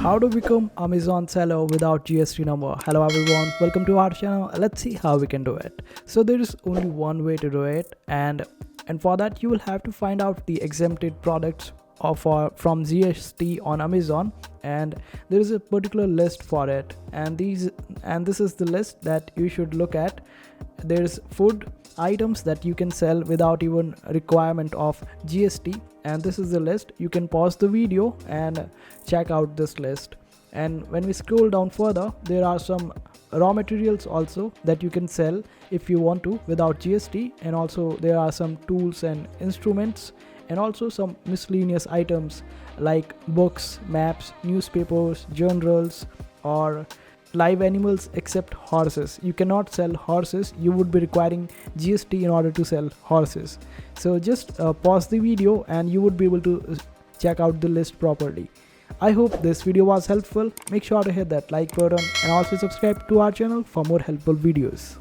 How to become Amazon seller without GST number. Hello everyone, welcome to our channel. Let's see how we can do it. So there is only one way to do it, and for that you will have to find out the exempted products from GST on Amazon, and there is a particular list for it, and this is the list that you should look at. There's food items that you can sell without even requirement of GST, and this is the list. You can pause the video and check out this list. And when we scroll down further, there are some raw materials also that you can sell if you want to without GST, and also there are some tools and instruments, and also some miscellaneous items like books, maps, newspapers, journals, or live animals except horses. You cannot sell horses. You would be requiring GST in order to sell horses. So just pause the video and you would be able to check out the list properly. I hope this video was helpful. Make sure to hit that like button and also subscribe to our channel for more helpful videos.